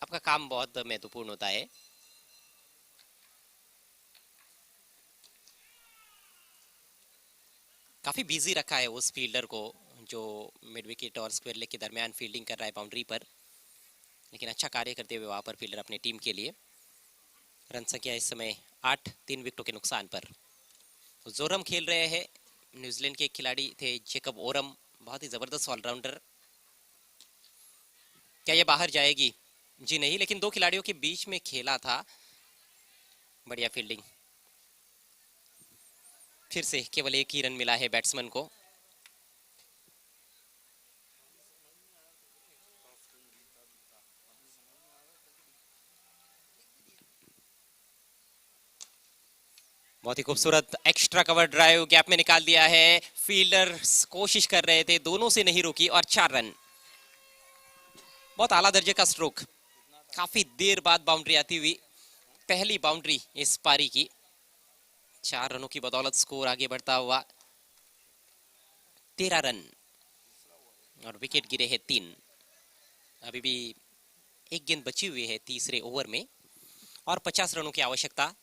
आपका काम बहुत महत्वपूर्ण होता है। काफी बिजी रखा है उस फील्डर को जो मिड विकेट और स्क्वायर लेग के दरमियान फील्डिंग कर रहा है बाउंड्री पर, लेकिन अच्छा कार्य करते हुए वहां पर फील्डर अपनी टीम के लिए। रन संख्या इस समय 8, 3 विकेटों के नुकसान पर। जोरम खेल रहे हैं, न्यूजीलैंड के एक खिलाड़ी थे जेकब ओरम, बहुत ही जबरदस्त ऑलराउंडर। क्या ये बाहर जाएगी? जी नहीं, लेकिन 2 खिलाड़ियों के बीच में खेला था, बढ़िया फील्डिंग। फिर से केवल 1 ही रन मिला है बैट्समैन को। बहुत ही खूबसूरत एक्स्ट्रा कवर ड्राइव गैप में निकाल दिया है। फील्डर्स कोशिश कर रहे थे, दोनों से नहीं रुकी, और 4 रन। बहुत आला दर्जे का स्ट्रोक, काफी देर बाद बाउंड्री आती हुई, पहली बाउंड्री इस पारी की। 4 रनों की बदौलत स्कोर आगे बढ़ता हुआ 13 रन, और विकेट गिरे हैं 3। अभी भी 1 गेंद बची हुई है तीसरे ओवर में, और 50 रनों की आवश्यकता।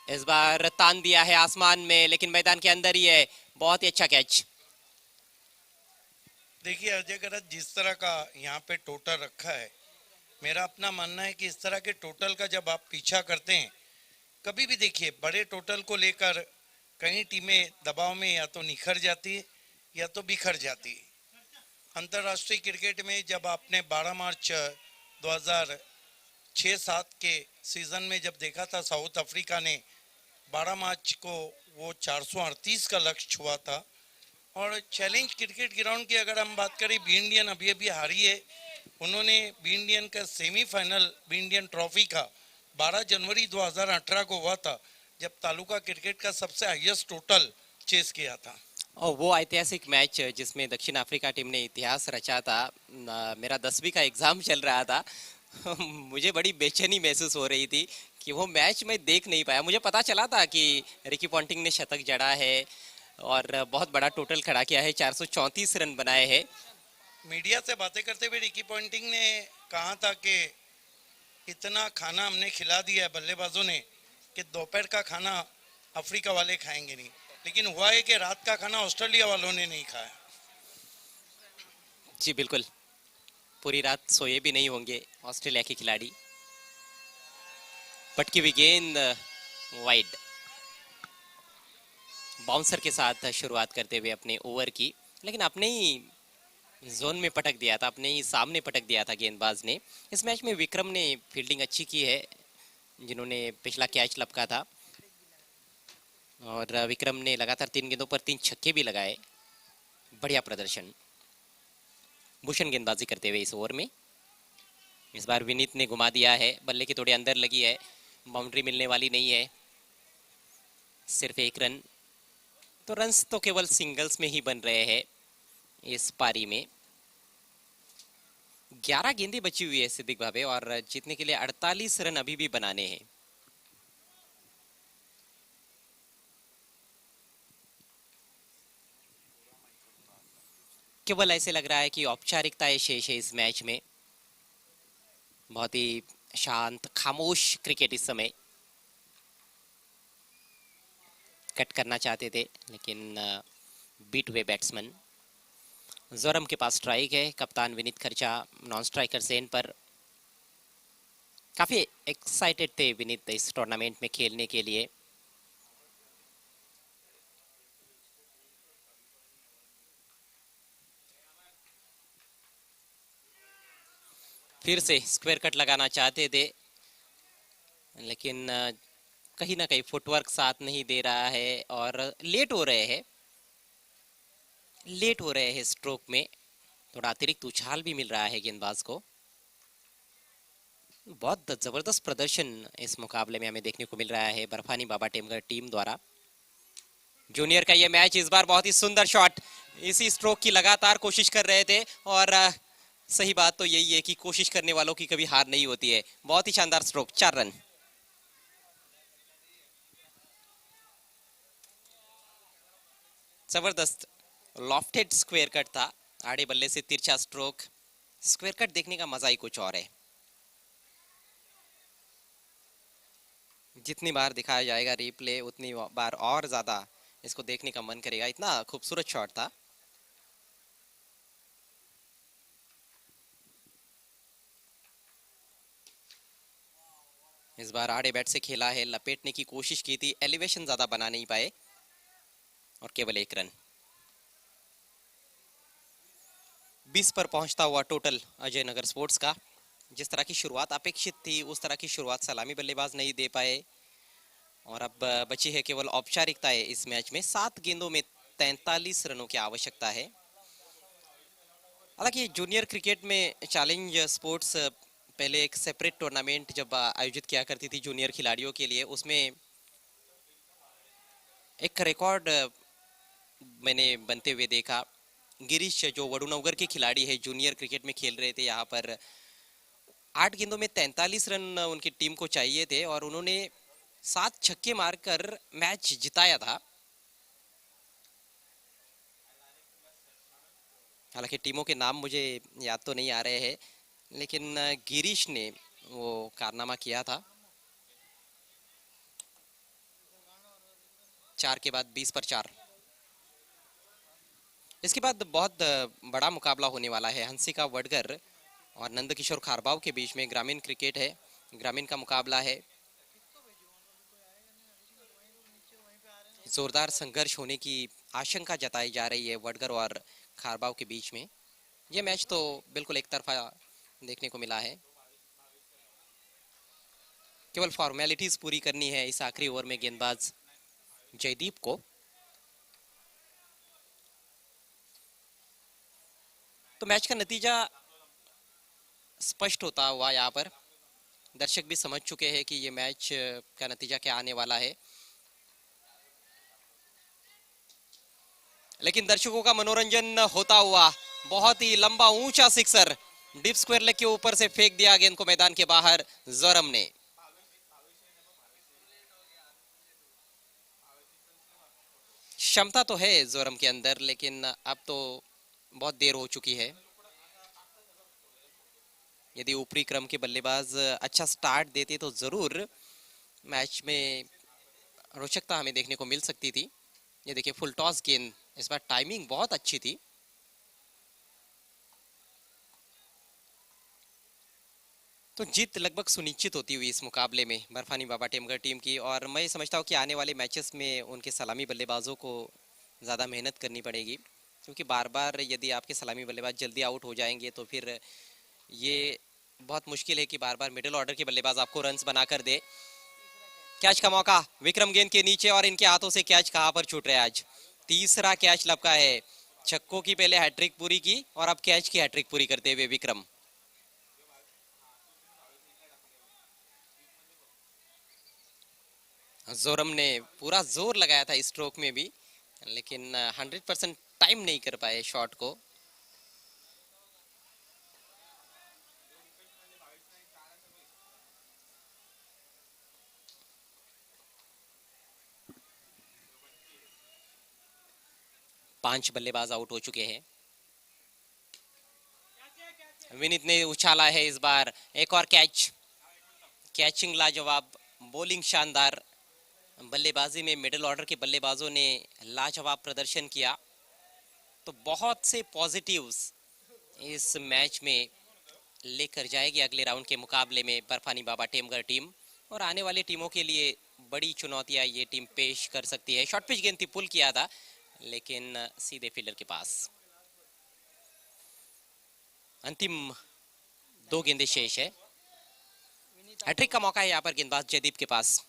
इस बार तान दिया है आसमान में, लेकिन मैदान के अंदर ही है। बहुत ही अच्छा कैच। देखिए अजय गरज जिस तरह का यहाँ पे टोटल रखा है, मेरा अपना मानना है कि इस तरह के टोटल का जब आप पीछा करते हैं, कभी भी देखिए बड़े टोटल को लेकर कई टीमें दबाव में या तो निखर जाती है या तो बिखर जाती है। अंतर्राष्ट्रीय क्रिकेट में जब आपने 12 मार्च 2006-07 के सीजन में जब देखा था, साउथ अफ्रीका ने 12 मार्च को वो 438 का लक्ष्य छुआ था। और चैलेंज क्रिकेट ग्राउंड की अगर हम बात करें, बी इंडियन अभी अभी हारी है। उन्होंने बी इंडियन का सेमीफाइनल बी इंडियन ट्रॉफी का 12 जनवरी 2018 को हुआ था, जब तालुका क्रिकेट का सबसे हाईएस्ट टोटल चेस किया था। और वो ऐतिहासिक मैच जिसमें दक्षिण अफ्रीका टीम ने इतिहास रचा था। मेरा 10वीं का एग्जाम चल रहा था। मुझे बड़ी बेचैनी महसूस हो रही थी कि वो मैच मैं देख नहीं पाया। मुझे पता चला था कि रिकी पॉन्टिंग ने शतक जड़ा है और बहुत बड़ा टोटल खड़ा किया है, 434 रन बनाए हैं। मीडिया से बातें करते हुए रिकी पॉन्टिंग ने कहा था कि इतना खाना हमने खिला दिया है बल्लेबाजों ने कि दोपहर का खाना अफ्रीका वाले खाएंगे नहीं, लेकिन हुआ है कि रात का खाना ऑस्ट्रेलिया वालों ने नहीं खाया। जी बिल्कुल, पूरी रात सोए भी नहीं होंगे ऑस्ट्रेलिया के खिलाड़ी। पटकी हुई गेंद वाइड, बाउंसर के साथ शुरुआत करते हुए अपने ओवर की, लेकिन अपने ही जोन में पटक दिया था, अपने ही सामने पटक दिया था गेंदबाज ने। इस मैच में विक्रम ने फील्डिंग अच्छी की है, जिन्होंने पिछला कैच लपका था, और विक्रम ने लगातार 3 गेंदों पर 3 छक्के भी लगाए। बढ़िया प्रदर्शन। भूषण गेंदबाजी करते हुए इस ओवर में। इस बार विनीत ने घुमा दिया है, बल्ले के थोड़े अंदर लगी है, बाउंड्री मिलने वाली नहीं है, सिर्फ 1 रन। तो रन्स तो केवल सिंगल्स में ही बन रहे हैं इस पारी में। 11 गेंदें बची हुई है सिद्दिक भावे, और जीतने के लिए 48 रन अभी भी बनाने हैं। केवल ऐसे लग रहा है कि औपचारिकताएं शेष है इस मैच में। बहुत ही शांत खामोश क्रिकेट इस समय। कट करना चाहते थे लेकिन बीट हुए बैट्समैन। जोरम के पास स्ट्राइक है। कप्तान विनीत खर्चा नॉन स्ट्राइकर सेन पर। काफी एक्साइटेड थे विनीत इस टूर्नामेंट में खेलने के लिए। फिर से स्क्वायर कट लगाना चाहते थे लेकिन कहीं ना कहीं फुटवर्क साथ नहीं दे रहा है और लेट हो रहे हैं स्ट्रोक में। थोड़ा अतिरिक्त उछाल भी मिल रहा है गेंदबाज को। बहुत जबरदस्त प्रदर्शन इस मुकाबले में हमें देखने को मिल रहा है बर्फानी बाबा टेमगढ़ टीम द्वारा। जूनियर का ये मैच इस बार बहुत ही सुंदर शॉट इसी स्ट्रोक की लगातार कोशिश कर रहे थे और सही बात तो यही है कि कोशिश करने वालों की कभी हार नहीं होती है। बहुत ही शानदार स्ट्रोक, 4 रन। जबरदस्त लॉफ्टेड स्क्वायर कट था। आड़े बल्ले से तिरछा स्ट्रोक। स्क्वायर कट देखने का मजा ही कुछ और है। जितनी बार दिखाया जाएगा रिप्ले उतनी बार और ज्यादा इसको देखने का मन करेगा। इतना खूबसूरत शॉट था। इस बार आड़े बैट से खेला है, लपेटने की कोशिश की थी, एलिवेशन ज्यादा बना नहीं पाए और केवल 1 रन। 20 पर पहुंचता हुआ टोटल अजय नगर स्पोर्ट्स का। जिस तरह की शुरुआत अपेक्षित थी उस तरह की शुरुआत सलामी बल्लेबाज नहीं दे पाए और अब बची है केवल औपचारिकताएं इस मैच में। 7 गेंदों में 43 रनों की आवश्यकता है। हालांकि जूनियर क्रिकेट में चैलेंज स्पोर्ट्स पहले एक सेपरेट टूर्नामेंट जब आयोजित किया करती थी जूनियर खिलाड़ियों के लिए, उसमें एक रिकॉर्ड मैंने बनते हुए देखा। गिरीश जो वडुनगर के खिलाड़ी है जूनियर क्रिकेट में खेल रहे थे, यहाँ पर 8 गेंदों में 43 रन उनकी टीम को चाहिए थे और उन्होंने 7 छक्के मारकर मैच जिताया था। हालांकि टीमों के नाम मुझे याद तो नहीं आ रहे हैं लेकिन गिरीश ने वो कारनामा किया था। 4 के बाद 20 पर 4। इसके बाद बहुत बड़ा मुकाबला होने वाला है हंसिका वडगर और नंदकिशोर खारबाव के बीच में। ग्रामीण क्रिकेट है, ग्रामीण का मुकाबला है। जोरदार संघर्ष होने की आशंका जताई जा रही है वडगर और खारबाव के बीच में। यह मैच तो बिल्कुल एक तरफा देखने को मिला है। केवल फॉर्मेलिटीज पूरी करनी है इस आखिरी ओवर में गेंदबाज जयदीप को। तो मैच का नतीजा स्पष्ट होता हुआ यहाँ पर दर्शक भी समझ चुके हैं कि ये मैच का नतीजा क्या आने वाला है। लेकिन दर्शकों का मनोरंजन होता हुआ बहुत ही लंबा ऊंचा सिक्सर डीप स्क्वायर लेग के ऊपर से फेंक दिया गेंद को मैदान के बाहर जोरम ने। क्षमता तो है जोरम के अंदर लेकिन अब तो बहुत देर हो चुकी है। यदि ऊपरी क्रम के बल्लेबाज अच्छा स्टार्ट देते तो जरूर मैच में रोचकता हमें देखने को मिल सकती थी। ये देखिए फुल टॉस गेंद, इस बार टाइमिंग बहुत अच्छी थी। तो जीत लगभग सुनिश्चित होती हुई इस मुकाबले में बर्फानी बाबा टेमगढ़ टीम की। और मैं समझता हूँ कि आने वाले मैचेस में उनके सलामी बल्लेबाजों को ज़्यादा मेहनत करनी पड़ेगी क्योंकि बार बार यदि आपके सलामी बल्लेबाज जल्दी आउट हो जाएंगे तो फिर ये बहुत मुश्किल है कि बार बार मिडिल ऑर्डर के बल्लेबाज आपको रन्स बनाकर दे। कैच का मौका विक्रम गेंद के नीचे और इनके हाथों से कैच कहां पर छूट रहा है। आज तीसरा कैच लपका है। छक्कों की पहले हैट्रिक पूरी की और अब कैच की हैट्रिक पूरी करते हुए विक्रम। जोरम ने पूरा जोर लगाया था इस स्ट्रोक में भी लेकिन 100% टाइम नहीं कर पाए शॉट को। पांच बल्लेबाज आउट हो चुके हैं। विनीत ने उछाला है इस बार, एक और कैच, कैचिंग लाजवाब, बॉलिंग शानदार, बल्लेबाजी में मिडिल ऑर्डर के बल्लेबाजों ने लाजवाब प्रदर्शन किया। तो बहुत से पॉजिटिव्स इस मैच में लेकर जाएगी अगले राउंड के मुकाबले में बर्फानी बाबा टेमघर टीम, और आने वाली टीमों के लिए बड़ी चुनौतियां ये टीम पेश कर सकती है। शॉर्ट पिच गेंद थी, पुल किया था लेकिन सीधे फील्डर के पास। अंतिम 2 गेंदें शेष है। हैट्रिक का मौका है यहाँ पर गेंदबाज जयदीप के पास।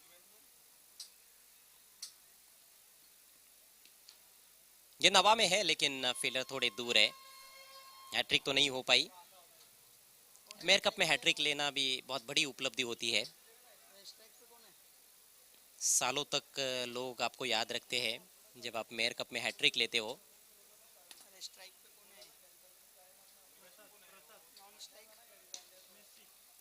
गेंद हवा में है लेकिन फील्डर थोड़े दूर है, हैट्रिक तो नहीं हो पाई। मेयर कप में हैट्रिक लेना भी बहुत बड़ी उपलब्धि होती है, सालों तक लोग आपको याद रखते हैं जब आप मेयर कप में हैट्रिक लेते हो।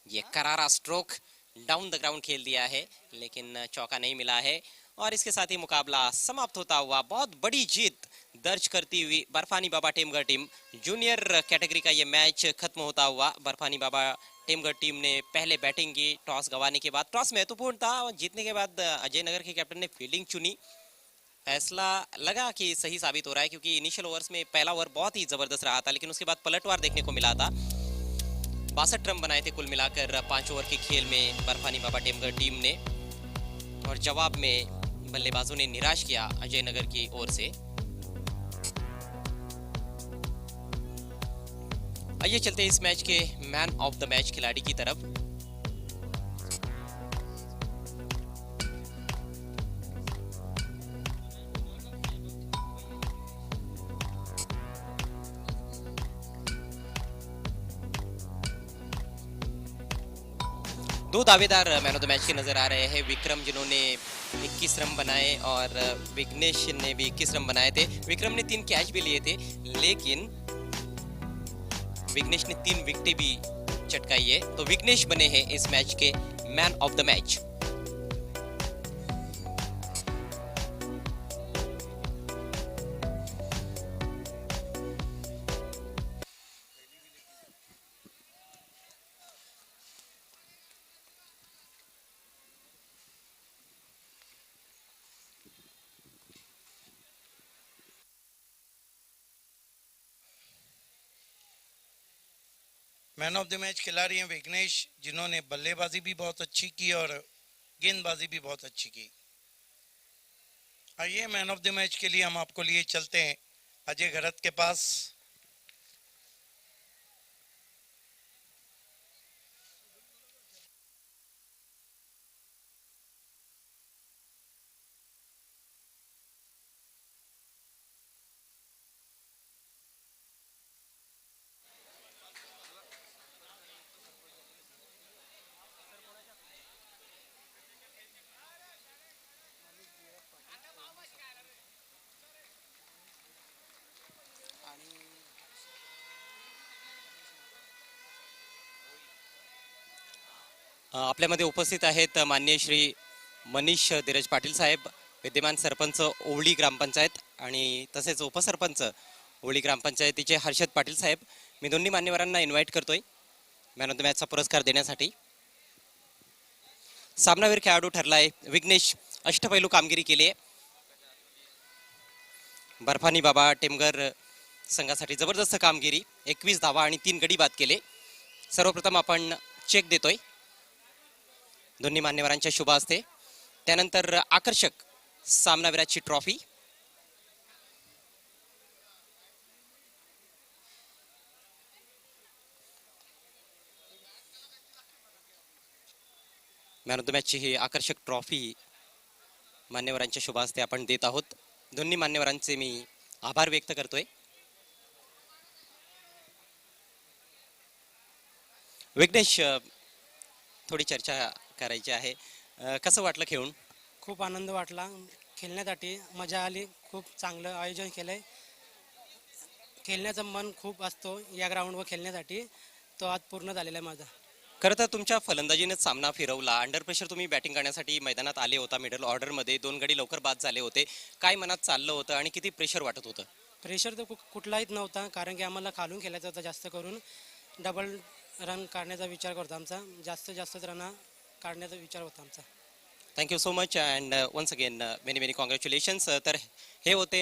ये करारा स्ट्रोक डाउन द ग्राउंड खेल दिया है लेकिन चौका नहीं मिला है, और इसके साथ ही मुकाबला समाप्त होता हुआ बहुत बड़ी जीत दर्ज करती हुई बर्फानी बाबा टेमघर टीम। जूनियर कैटेगरी का ये मैच खत्म होता हुआ बर्फानी बाबा टेमघर टीम ने पहले बैटिंग की, टॉस गंवाने के बाद। टॉस महत्वपूर्ण था और जीतने के बाद अजय नगर के कैप्टन ने फील्डिंग चुनी। फैसला लगा कि सही साबित हो रहा है क्योंकि इनिशियल ओवर्स में पहला ओवर बहुत ही जबरदस्त रहा था, लेकिन उसके बाद पलटवार देखने को मिला था। 62 रन बनाए थे कुल मिलाकर 5 ओवर के खेल में बर्फानी बाबा टेमघर टीम ने, और जवाब में बल्लेबाजों ने निराश किया अजय नगर की ओर से। आइए चलते इस मैच के मैन ऑफ द मैच खिलाड़ी की तरफ। दो दावेदार मैन ऑफ द मैच के नजर आ रहे हैं। विक्रम जिन्होंने 21 रन बनाए और विघ्नेश ने भी 21 रन बनाए थे। विक्रम ने 3 कैच भी लिए थे लेकिन विघ्नेश ने 3 विकेटें भी चटकाई है, तो विघ्नेश बने हैं इस मैच के man of the match. Man of the match खिलाड़ी हैं विघ्नेश, जिन्होंने बल्लेबाजी भी बहुत अच्छी की और गेंदबाजी भी बहुत अच्छी की। आइए मैन ऑफ द मैच के लिए हम आपको लिए चलते हैं अजय घरत के पास। आपल्यामध्ये उपस्थित आहेत माननीय श्री मनीष धीरज पाटील साहेब, विद्यमान सरपंच ओवळी ग्रामपंचायत, आणि तसेच उपसरपंच ओवळी ग्रामपंचायतीचे हर्षद पाटील साहेब। मी दोन्ही मान्यवरांना इन्व्हाइट करतोय मॅन ऑफ द मॅचचा पुरस्कार देण्यासाठी। सामनावीर खेळाडू ठरलाय विघ्नेश, अष्टपैलू कामगिरी केली आहे। बर्फानी बाबा टेमघर संघासाठी जबरदस्त कामगिरी, 21 धावा आणि 3 गडी बाद केले। सर्वप्रथम आपण चेक देतोय दोन्ही मान्यवरांच्या शुभ हस्ते, त्यानंतर आकर्षक सामनावीराची ट्रॉफी, मॅन ऑफ द मॅचची ही आकर्षक ट्रॉफी मान्यवरांच्या शुभ हस्ते आपण देत आहोत। दोन्ही मान्यवरांचे मी आभार व्यक्त करतोय। विघ्नेश, थोडी चर्चा करायची आहे, कसं वाटलं खेळून? खूप आनंद वाटला, खेळण्यासाठी मजा आली, खूप चांगलं आयोजन केलंय। खेळण्याचं मन खूप असतो या ग्राउंडवर खेळण्यासाठी, तो आज पूर्ण झालेला आहे माझा। खरं तर तुमच्या फलंदाजीनेच सामना फिरवला, अंडर प्रेशर तुम्ही बॅटिंग करण्यासाठी मैदानात आले होता, मिडल ऑर्डरमध्ये 2 गडी लवकर बाद झाले होते, काय मनात चाललं होतं आणि किती प्रेशर वाटत होतं? प्रेशर तर कुठलाही नव्हता, कारण की आम्हाला खालून खेळायचं होतं जास्त करून। डबल रन काढण्याचा विचार करतो आमचा. जास्तीत जास्त रन काढण्याचा विचार होता आमचा. Thank you so much and once again many many congratulations. तर हे होते